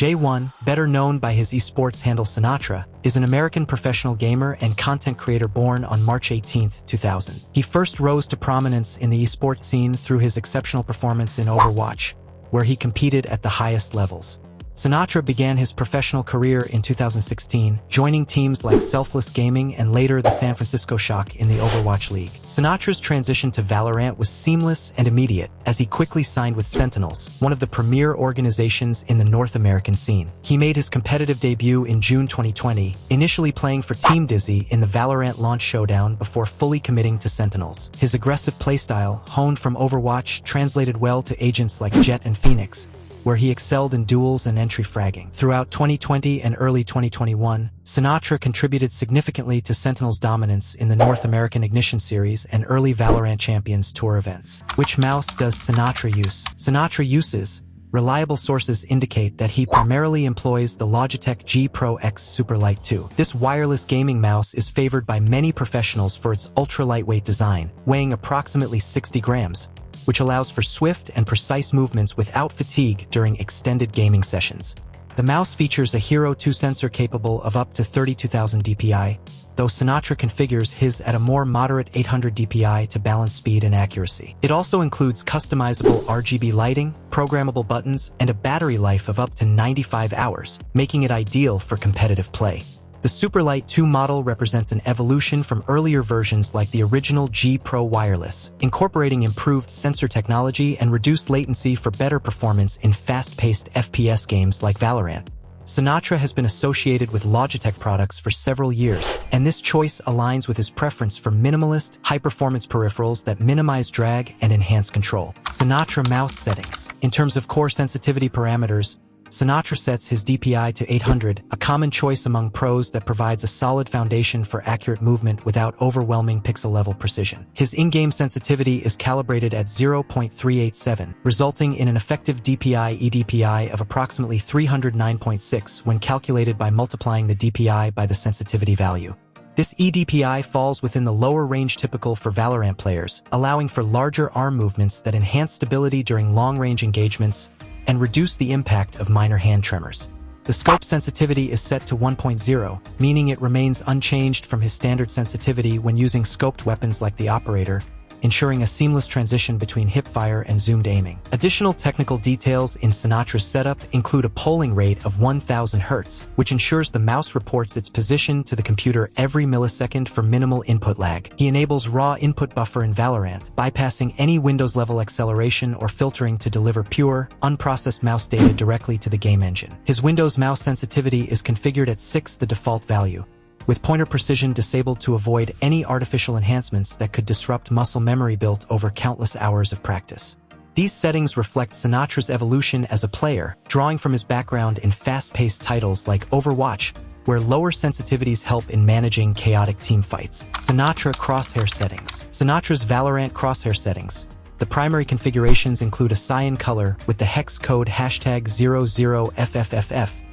J1, better known by his esports handle Sinatraa, is an American professional gamer and content creator born on March 18, 2000. He first rose to prominence in the esports scene through his exceptional performance in Overwatch, where he competed at the highest levels. Sinatraa began his professional career in 2016, joining teams like Selfless Gaming and later the San Francisco Shock in the Overwatch League. Sinatra's transition to Valorant was seamless and immediate, as he quickly signed with Sentinels, one of the premier organizations in the North American scene. He made his competitive debut in June 2020, initially playing for Team Dizzy in the Valorant launch showdown before fully committing to Sentinels. His aggressive playstyle, honed from Overwatch, translated well to agents like Jett and Phoenix, where he excelled in duels and entry fragging. Throughout 2020 and early 2021, Sinatraa contributed significantly to Sentinel's dominance in the North American Ignition Series and early Valorant Champions Tour events. Which mouse does Sinatraa use? Sinatraa uses. Reliable sources indicate that he primarily employs the Logitech G Pro X Superlight 2. This wireless gaming mouse is favored by many professionals for its ultra-lightweight design, weighing approximately 60 grams, which allows for swift and precise movements without fatigue during extended gaming sessions. The mouse features a Hero 2 sensor capable of up to 32,000 dpi, though Sinatraa configures his at a more moderate 800 dpi to balance speed and accuracy. It also includes customizable RGB lighting, programmable buttons, and a battery life of up to 95 hours, making it ideal for competitive play. The Superlight 2 model represents an evolution from earlier versions like the original G Pro Wireless, incorporating improved sensor technology and reduced latency for better performance in fast-paced FPS games like Valorant. Sinatraa has been associated with Logitech products for several years, and this choice aligns with his preference for minimalist, high-performance peripherals that minimize drag and enhance control. Sinatraa mouse settings. In terms of core sensitivity parameters, Sinatraa sets his DPI to 800, a common choice among pros that provides a solid foundation for accurate movement without overwhelming pixel-level precision. His in-game sensitivity is calibrated at 0.387, resulting in an effective DPI-eDPI of approximately 309.6 when calculated by multiplying the DPI by the sensitivity value. This eDPI falls within the lower range typical for Valorant players, allowing for larger arm movements that enhance stability during long-range engagements and reduce the impact of minor hand tremors. The scope sensitivity is set to 1.0, meaning it remains unchanged from his standard sensitivity when using scoped weapons like the Operator, ensuring a seamless transition between hipfire and zoomed aiming. Additional technical details in Sinatra's setup include a polling rate of 1000 Hz, which ensures the mouse reports its position to the computer every millisecond for minimal input lag. He enables raw input buffer in Valorant, bypassing any Windows-level acceleration or filtering to deliver pure, unprocessed mouse data directly to the game engine. His Windows mouse sensitivity is configured at 6, the default value, with pointer precision disabled to avoid any artificial enhancements that could disrupt muscle memory built over countless hours of practice. These settings reflect Sinatra's evolution as a player, drawing from his background in fast-paced titles like Overwatch, where lower sensitivities help in managing chaotic team fights. Sinatraa crosshair settings. Sinatra's Valorant crosshair settings. The primary configurations include a cyan color with the hex code #00FFFF,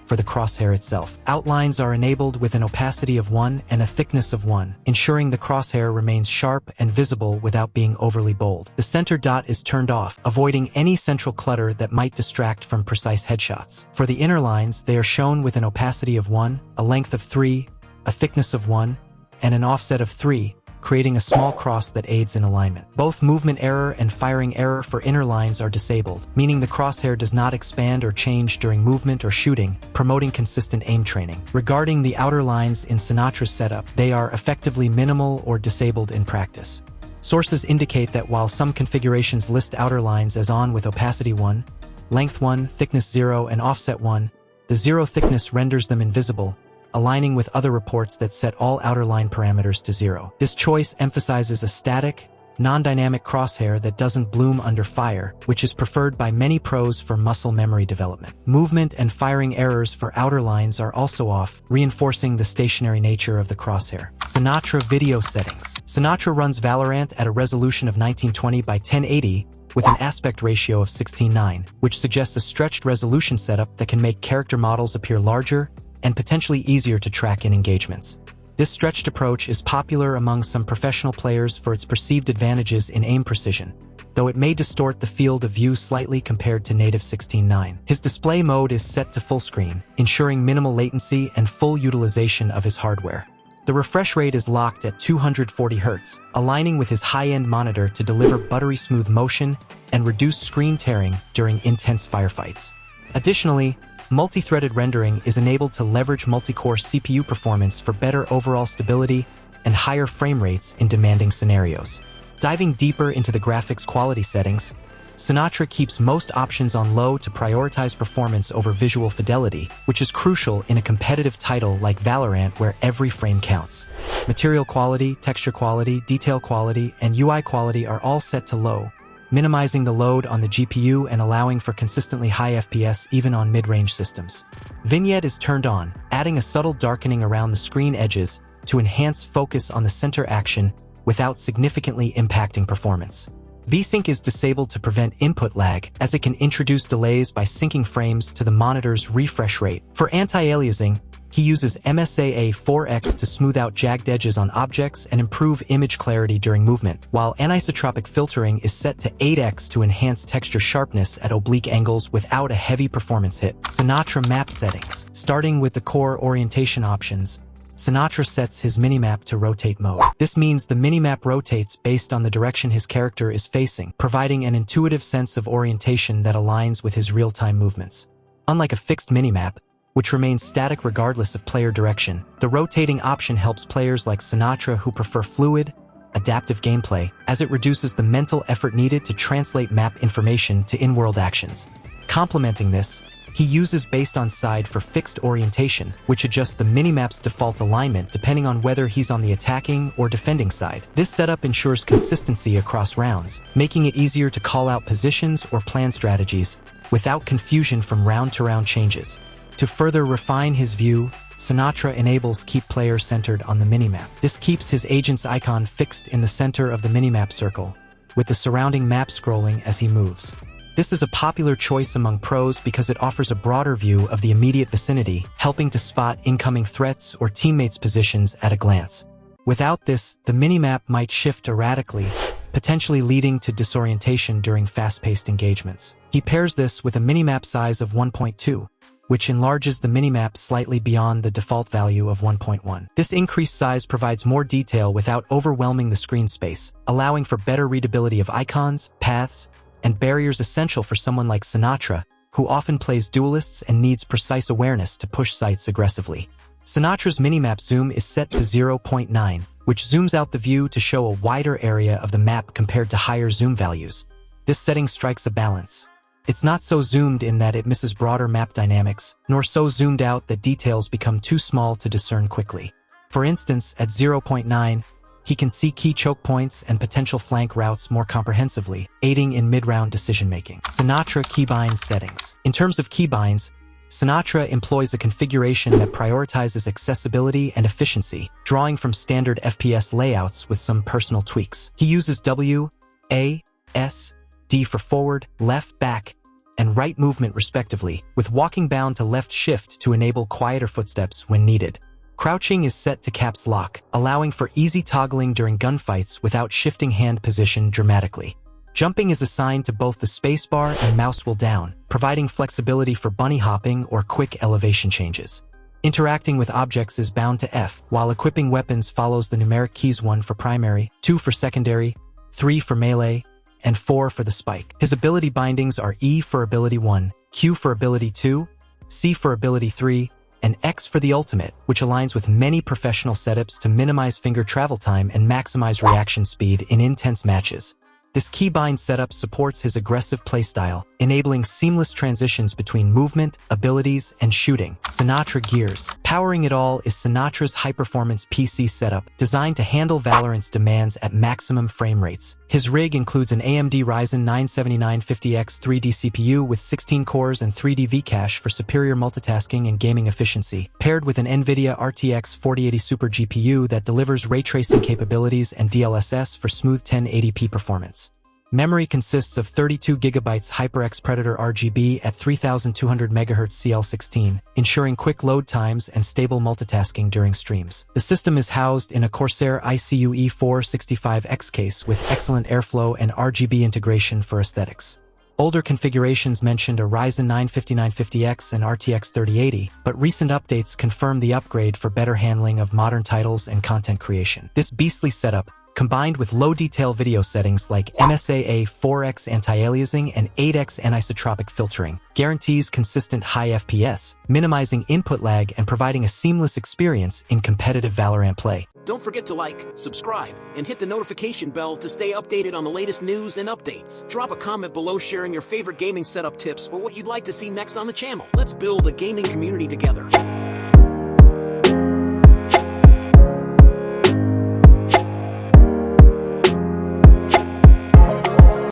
for the crosshair itself. Outlines are enabled with an opacity of 1 and a thickness of 1, ensuring the crosshair remains sharp and visible without being overly bold. The center dot is turned off, avoiding any central clutter that might distract from precise headshots. For the inner lines, they are shown with an opacity of 1, a length of 3, a thickness of 1, and an offset of 3, creating a small cross that aids in alignment. Both movement error and firing error for inner lines are disabled, meaning the crosshair does not expand or change during movement or shooting, promoting consistent aim training. Regarding the outer lines in Sinatra's setup, they are effectively minimal or disabled in practice. Sources indicate that while some configurations list outer lines as on with opacity 1, length 1, thickness 0, and offset 1, the 0 thickness renders them invisible, aligning with other reports that set all outer line parameters to 0. This choice emphasizes a static, non-dynamic crosshair that doesn't bloom under fire, which is preferred by many pros for muscle memory development. Movement and firing errors for outer lines are also off, reinforcing the stationary nature of the crosshair. Sinatraa video settings. Sinatraa runs Valorant at a resolution of 1920 by 1080, with an aspect ratio of 16:9, which suggests a stretched resolution setup that can make character models appear larger and potentially easier to track in engagements. This stretched approach is popular among some professional players for its perceived advantages in aim precision, though it may distort the field of view slightly compared to native 16:9. His display mode is set to full screen, ensuring minimal latency and full utilization of his hardware. The refresh rate is locked at 240 Hz, aligning with his high-end monitor to deliver buttery-smooth motion and reduce screen tearing during intense firefights. Additionally, multi-threaded rendering is enabled to leverage multi-core CPU performance for better overall stability and higher frame rates in demanding scenarios. Diving deeper into the graphics quality settings, Sinatraa keeps most options on low to prioritize performance over visual fidelity, which is crucial in a competitive title like Valorant where every frame counts. Material quality, texture quality, detail quality, and UI quality are all set to low, minimizing the load on the GPU and allowing for consistently high FPS even on mid-range systems. Vignette is turned on, adding a subtle darkening around the screen edges to enhance focus on the center action without significantly impacting performance. VSync is disabled to prevent input lag, as it can introduce delays by syncing frames to the monitor's refresh rate. For anti-aliasing, he uses MSAA 4X to smooth out jagged edges on objects and improve image clarity during movement, while anisotropic filtering is set to 8X to enhance texture sharpness at oblique angles without a heavy performance hit. Sinatraa map settings. Starting with the core orientation options, Sinatraa sets his minimap to rotate mode. This means the minimap rotates based on the direction his character is facing, providing an intuitive sense of orientation that aligns with his real-time movements. Unlike a fixed minimap, which remains static regardless of player direction, the rotating option helps players like Sinatraa who prefer fluid, adaptive gameplay, as it reduces the mental effort needed to translate map information to in-world actions. Complementing this, he uses based on side for fixed orientation, which adjusts the minimap's default alignment depending on whether he's on the attacking or defending side. This setup ensures consistency across rounds, making it easier to call out positions or plan strategies without confusion from round-to-round changes. To further refine his view, Sinatraa enables keep player centered on the minimap. This keeps his agent's icon fixed in the center of the minimap circle, with the surrounding map scrolling as he moves. This is a popular choice among pros because it offers a broader view of the immediate vicinity, helping to spot incoming threats or teammates' positions at a glance. Without this, the minimap might shift erratically, potentially leading to disorientation during fast-paced engagements. He pairs this with a minimap size of 1.2, which enlarges the minimap slightly beyond the default value of 1.1. This increased size provides more detail without overwhelming the screen space, allowing for better readability of icons, paths, and barriers essential for someone like Sinatraa, who often plays duelists and needs precise awareness to push sights aggressively. Sinatra's minimap zoom is set to 0.9, which zooms out the view to show a wider area of the map compared to higher zoom values. This setting strikes a balance. It's not so zoomed in that it misses broader map dynamics, nor so zoomed out that details become too small to discern quickly. For instance, at 0.9, he can see key choke points and potential flank routes more comprehensively, aiding in mid-round decision-making. Sinatraa keybinds settings. In terms of keybinds, Sinatraa employs a configuration that prioritizes accessibility and efficiency, drawing from standard FPS layouts with some personal tweaks. He uses W, A, S, D for forward, left, back, and right movement respectively, with walking bound to left shift to enable quieter footsteps when needed. Crouching is set to caps lock, allowing for easy toggling during gunfights without shifting hand position dramatically. Jumping is assigned to both the spacebar and mouse wheel down, providing flexibility for bunny hopping or quick elevation changes. Interacting with objects is bound to F, while equipping weapons follows the numeric keys 1 for primary, 2 for secondary, 3 for melee, and 4 for the spike. His ability bindings are E for ability 1, Q for ability 2, C for ability 3, and X for the ultimate, which aligns with many professional setups to minimize finger travel time and maximize reaction speed in intense matches. This keybind setup supports his aggressive playstyle, enabling seamless transitions between movement, abilities, and shooting. Sinatraa gears. Powering it all is Sinatra's high-performance PC setup, designed to handle Valorant's demands at maximum frame rates. His rig includes an AMD Ryzen 9 7950X 3D CPU with 16 cores and 3D V-cache for superior multitasking and gaming efficiency, paired with an nvidia RTX 4080 Super GPU that delivers ray tracing capabilities and DLSS for smooth 1080p performance. Memory consists of 32 GB HyperX Predator RGB at 3200 MHz CL16, ensuring quick load times and stable multitasking during streams. The system is housed in a Corsair ICU E465X case with excellent airflow and RGB integration for aesthetics. Older configurations mentioned a Ryzen 9 5950X and RTX 3080, but recent updates confirm the upgrade for better handling of modern titles and content creation. This beastly setup, combined with low-detail video settings like MSAA 4x anti-aliasing and 8x anisotropic filtering, guarantees consistent high FPS, minimizing input lag and providing a seamless experience in competitive Valorant play. Don't forget to like, subscribe, and hit the notification bell to stay updated on the latest news and updates. Drop a comment below sharing your favorite gaming setup tips or what you'd like to see next on the channel. Let's build a gaming community together.